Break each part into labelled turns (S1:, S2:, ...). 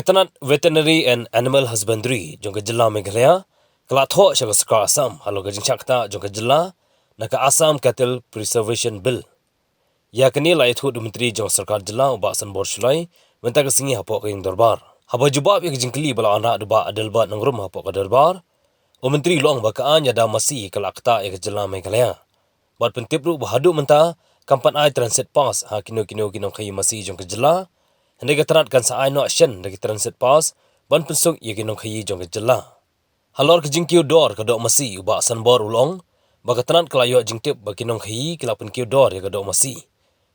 S1: Katanat Veterinary and Animal Husbandry jong ke Jylla Meghalaya, kala tho shaga Sorkar Assam halo ke jingchak Ktah jong ke Jylla naka Assam Cattle Preservation Bill. Ya kini lai thu Menteri jong Sorkar Jylla ubak sanbor shulai menta ke singi hapok ke yang darbar. Haba jubab ya ke jingkeli bala anak deba adelbat nangrum hapok ke darbar. O Menteri luang bakaan ya da Masi kala Ktah ya ke Jylla Meghalaya. Bat pentip ru bahadu menta kampan ai transit pass ha kino khayi Masi jong ke Jylla. Hendak keterat kan sa ai no action dari transit pass ban pensuk ye kinong khayi jong ke Jylla. Halor ke jingkiu dor ke dok Masi ubak sanbor ulong ba keterat kelayo jingtip ba kinong khayi kila penkiu dor ye ke dok Masi.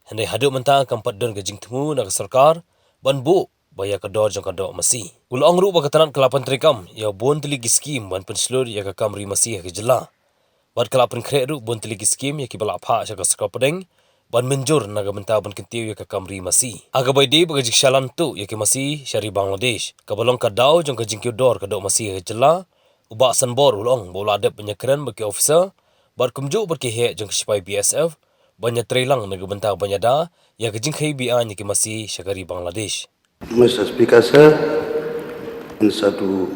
S1: Hendak hadu menta kampat don ke jingtemu na ke Sorkar ban bu ba ya ke dor jong ke dok Masi. Ulong ru ba keterat kelapan trikam ya bon teligi skim ban penslur ya ke kamri Masi ke Jylla. Bat kelapan krek ru bon teligi skim ya ki bala pha sya ke Sorkar pedeng ban menjur naga benta ban kentiu ya ke kamri Masi. Aga baidi baga jikshalan tu ya ke Masi syari Bangladesh. Kabalong ka daw jong ke jingkiu dor ke dok Masi ke Jylla. Ubak sanbor ulong bola adep penyekeren bagi officer. Bar kumju berke he jong ke sipai BSF. Banya trailang naga benta banya da ya ke jingkai bian ya ke Masi syakari Bangladesh.
S2: Mr. Speaker, sir, answer to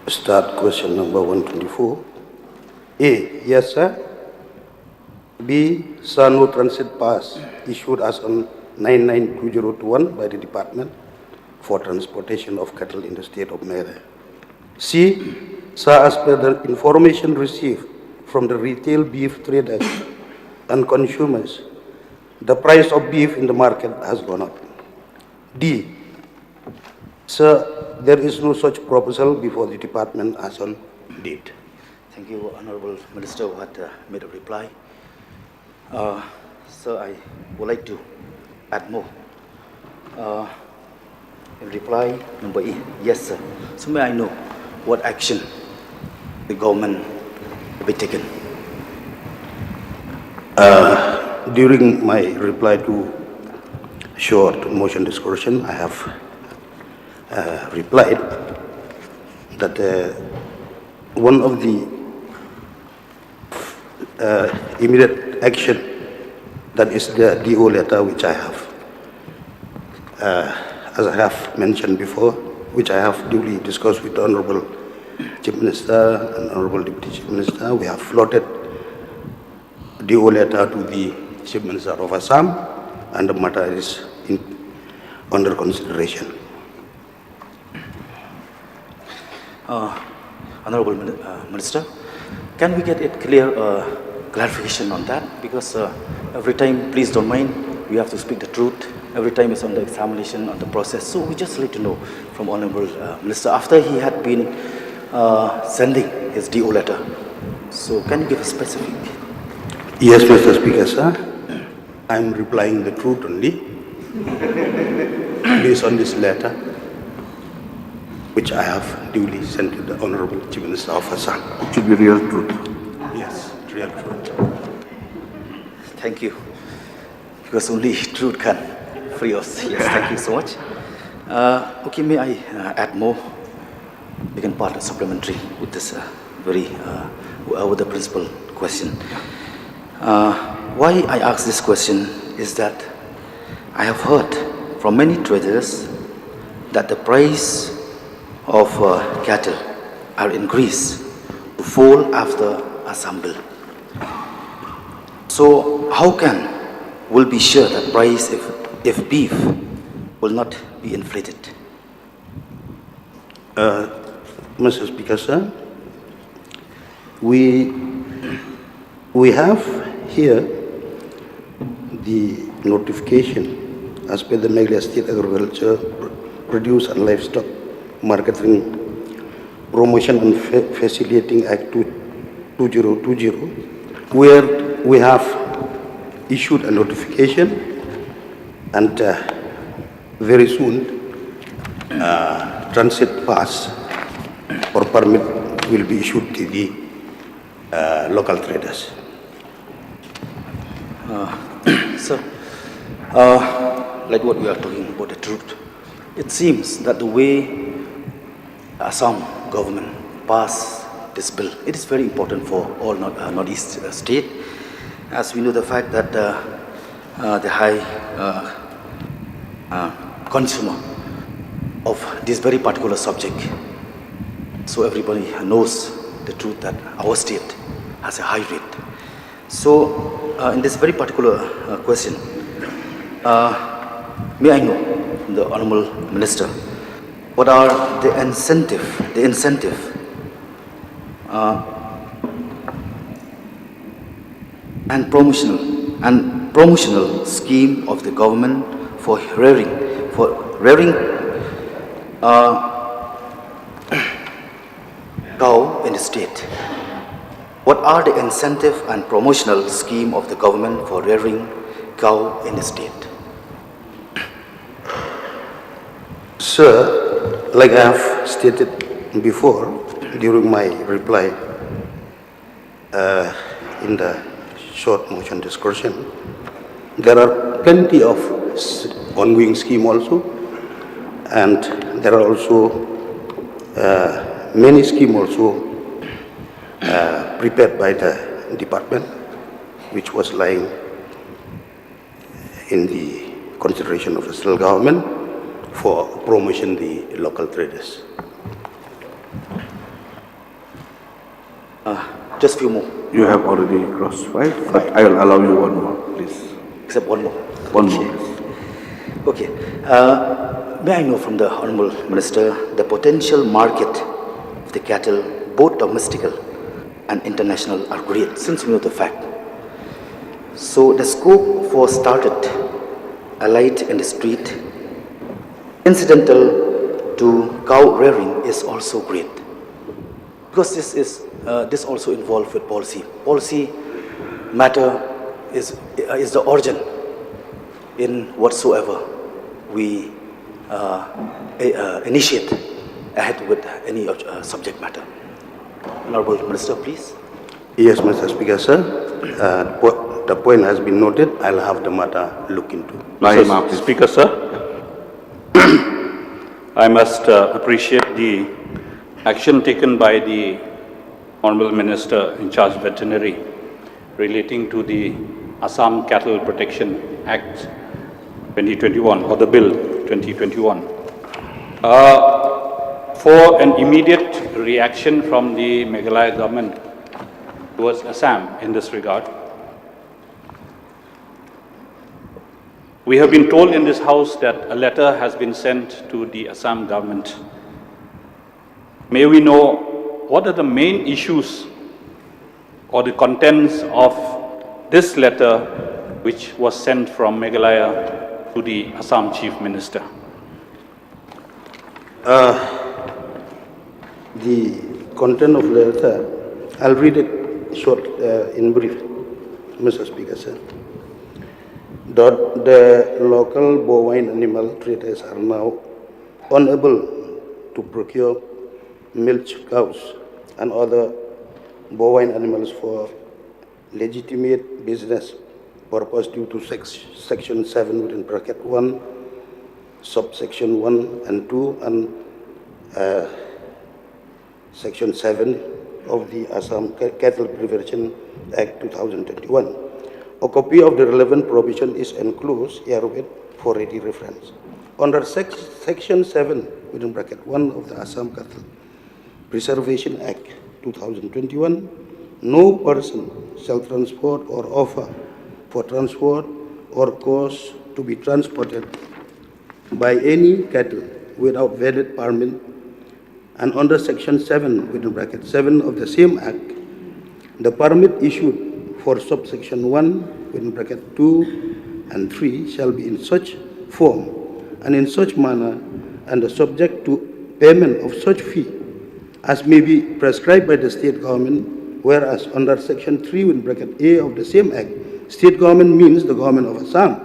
S2: start question number 124. A. Yes, sir. B. Sir, no transit pass issued as on 992021 by the Department for Transportation of Cattle in the state of Meghalaya. C. Sir, as per the information received from the retail beef traders and consumers, the price of beef in the market has gone up. D. Sir, there is no such proposal before the department as on date.
S3: Thank you, Honorable Minister, who had made a reply. Sir, I would like to add more. In reply number E, yes, sir. So may I know what action the government will be taken?
S2: During my reply to short motion discussion, I have replied that one of the immediate action, that is the DO letter which I have, as I have mentioned before, which I have duly discussed with the Honorable Chief Minister and Honorable Deputy Chief Minister. We have floated DO letter to the Chief Minister of Assam, and the matter is under consideration.
S3: Honorable Minister, can we get a clear clarification on that? Because every time, please don't mind, we have to speak the truth. Every time it's on the examination, on the process. So we just like to know from Honorable Minister, after he had been sending his DO letter, so can you give a specific?
S2: Yes, Mr. Speaker, sir. I'm replying the truth only, based on this letter, which I have duly sent to the Honorable Chief Minister of Assam.
S4: It should be real truth.
S2: Yes, real truth.
S3: Thank you. Because only truth can free us. Yes, thank you so much. Okay, may I add more? We can part supplementary with this with the principal question. Why I ask this question is that I have heard from many traders that the price of cattle are increased to fall after Assam bill. So how can we'll be sure that price if beef will not be inflated?
S2: Mr. Speaker, sir, we have here the notification as per the Meghalaya State Agriculture, Produce and Livestock Marketing Promotion and Facilitating Act 2020, where we have issued a notification, and very soon transit pass or permit will be issued to the local traders.
S3: Sir, like what we are talking about the truth, it seems that the way Assam government passed this bill, it is very important for all Northeast state, as we know the fact that the high consumer of this very particular subject, so everybody knows the truth that our state has a high rate. So, in this very particular question, may I know from the Honourable Minister, what are the incentive and promotional scheme of the government for rearing cow in the state? What are the incentive and promotional scheme of the government for rearing cow in the state?
S2: Sir, like I have stated before during my reply in the short motion discussion, there are plenty of ongoing scheme also, and there are also many scheme also prepared by the department, which was lying in the consideration of the central government for promotion the local traders.
S3: Just few more.
S4: You have already crossed 5, but I will allow you one more, please.
S3: Except one more.
S4: One more, please.
S3: Okay. May I know from the Honourable Minister the potential market of the cattle, both domestical and international, are great, since we know the fact. So the scope for started alight in the street, incidental to cow rearing, is also great. Because this also involved with policy. Policy matter is the origin in whatsoever we initiate ahead with any subject matter. Honourable Minister, please.
S2: Yes, Mr. Speaker, sir. The point has been noted. I'll have the matter looked into.
S4: Mr.
S5: Speaker, sir, I must appreciate the action taken by the Honourable Minister in charge of veterinary relating to the Assam Cattle Protection Act 2021, or the Bill 2021. For an immediate reaction from the Meghalaya government towards Assam in this regard, we have been told in this House that a letter has been sent to the Assam government. May we know what are the main issues or the contents of this letter which was sent from Meghalaya to the Assam Chief Minister?
S2: The content of the letter, I'll read it short in brief, Mr. Speaker, sir. The local bovine animal traders are now unable to procure milch cows and other bovine animals for legitimate business purpose due to section 7 within bracket 1, subsection 1 and 2, and section 7 of the Assam Cattle Prevention Act 2021. A copy of the relevant provision is enclosed herewith for ready reference. Under section 7 within bracket 1 of the Assam Cattle Preservation Act 2021, no person shall transport or offer for transport or cause to be transported by any cattle without valid permit. And under section 7 within bracket 7 of the same act, the permit issued for subsection 1 within bracket 2 and 3 shall be in such form and in such manner and subject to payment of such fee as may be prescribed by the state government, whereas under section 3 within bracket A of the same act, state government means the government of Assam.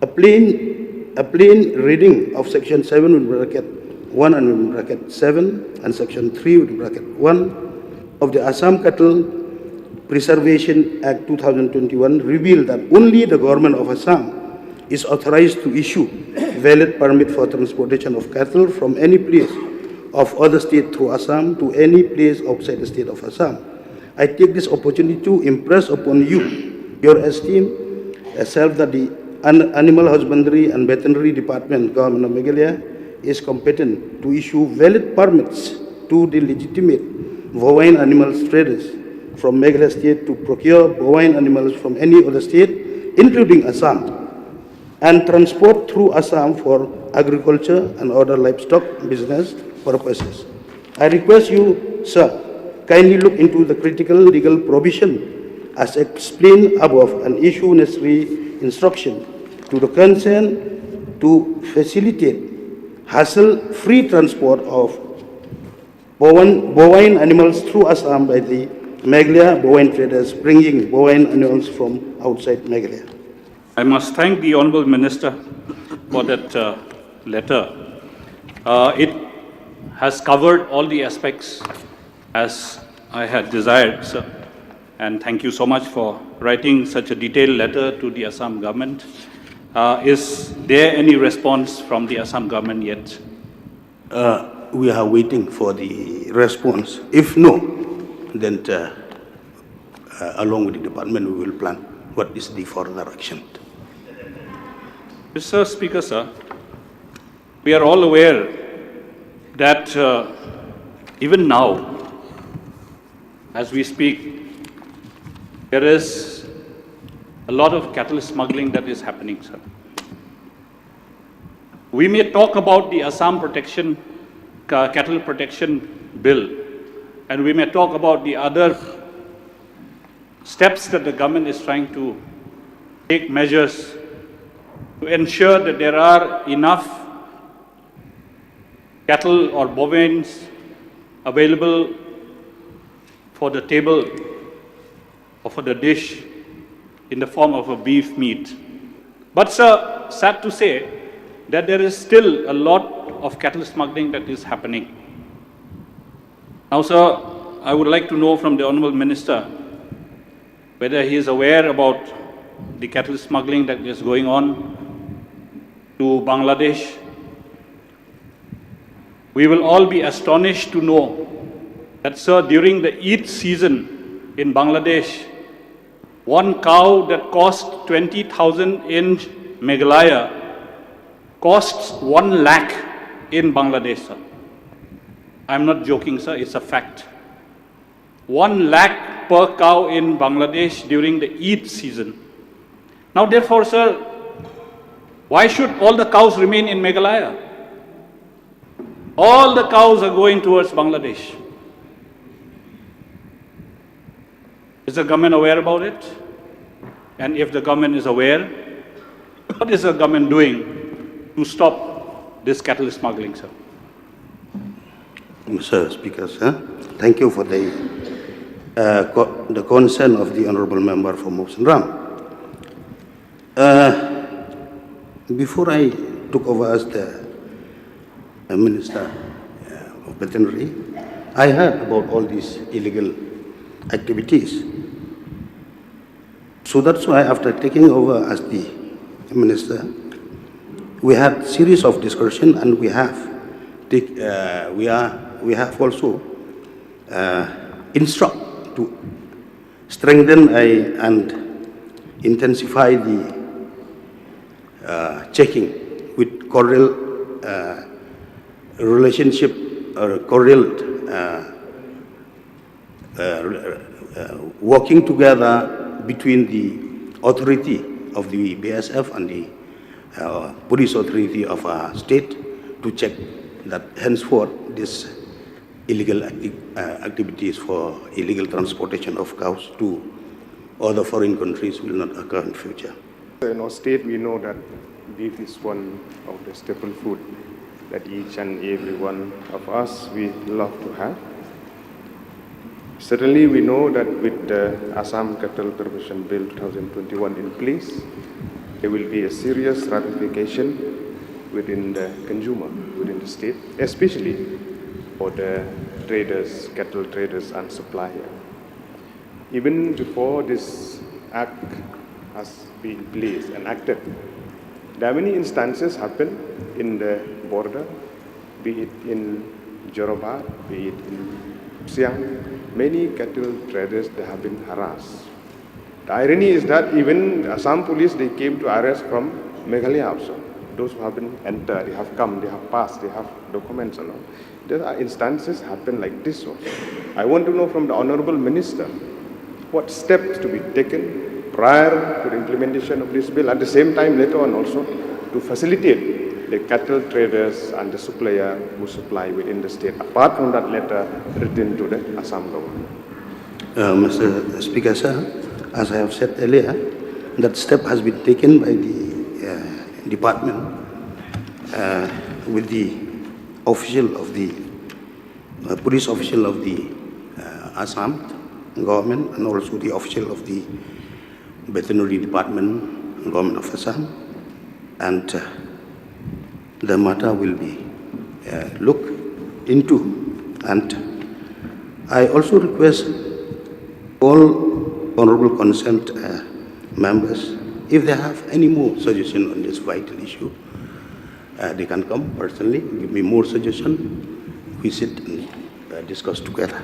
S2: A plain reading of section 7 within bracket 1 and within bracket 7 and section 3 within bracket 1 of the Assam Cattle Preservation Act 2021 reveal that only the government of Assam is authorized to issue valid permit for transportation of cattle from any place of other state through Assam to any place outside the state of Assam. I take this opportunity to impress upon you, your esteem, self, that the Animal Husbandry and Veterinary Department, Government of Meghalaya, is competent to issue valid permits to the legitimate bovine animals traders from Meghalaya state to procure bovine animals from any other state, including Assam, and transport through Assam for agriculture and other livestock business purposes. I request you, sir, kindly look into the critical legal provision as explained above and issue necessary instruction to the concerned to facilitate hassle-free transport of bovine animals through Assam by the Meghalaya bovine traders bringing bovine animals from outside Meghalaya.
S5: I must thank the Honourable Minister for that letter. It has covered all the aspects as I had desired, sir. And thank you so much for writing such a detailed letter to the Assam government. Is there any response from the Assam government yet?
S2: We are waiting for the response. If no, then along with the department, we will plan what is the further action.
S5: Mr. Speaker, sir, we are all aware that even now, as we speak, there is a lot of cattle smuggling that is happening, sir. We may talk about the Assam cattle protection bill, and we may talk about the other steps that the government is trying to take measures to ensure that there are enough cattle or bovines available for the table or for the dish in the form of a beef meat. But sir, sad to say that there is still a lot of cattle smuggling that is happening. Now sir, I would like to know from the Honourable Minister whether he is aware about the cattle smuggling that is going on to Bangladesh. We will all be astonished to know that, sir, during the Eid season in Bangladesh, one cow that cost 20,000 in Meghalaya costs 1 lakh in Bangladesh, sir. I'm not joking, sir, it's a fact. 1 lakh per cow in Bangladesh during the Eid season. Now, therefore, sir, why should all the cows remain in Meghalaya? All the cows are going towards Bangladesh. Is the government aware about it? And if the government is aware, what is the government doing to stop this cattle smuggling, sir?
S2: Mr. Speaker, sir, thank you for the concern of the Honourable Member for Motion Ram. Before I took over as the Minister of Veterinary, I heard about all these illegal activities. So that's why after taking over as the Minister, we had series of discussion, and we have also instruct to strengthen and intensify the checking with cordial relationship or cordial working together between the authority of the BSF and the police authority of our state to check that henceforth this illegal activities for illegal transportation of cows to other foreign countries will not occur in future.
S6: In our state, we know that beef is one of the staple food that each and every one of us we love to have. Certainly, we know that with the Assam Cattle Protection Bill 2021 in place, there will be a serious ratification within the consumer, within the state, especially for the traders, cattle traders and suppliers. Even before this act has been placed and acted, there are many instances happen in the border, be it in Jorobad, be it in Siang. Many cattle traders, they have been harassed. The irony is that even Assam police, they came to arrest from Meghalaya also. those who haven't entered, they have come, they have passed, they have documents and all. There are instances happen like this also. I want to know from the Honorable Minister, what steps to be taken prior to the implementation of this bill, at the same time later on also to facilitate the cattle traders and the supplier who supply within the state, apart from that letter written to the Assam government.
S2: Mr. Speaker, sir, as I have said earlier, that step has been taken by the department with the official of the police official of the Assam government and also the official of the veterinary department, government of Assam, and the matter will be looked into. And I also request all honorable concerned members, if they have any more suggestion on this vital issue, they can come personally, give me more suggestion. We sit and discuss together.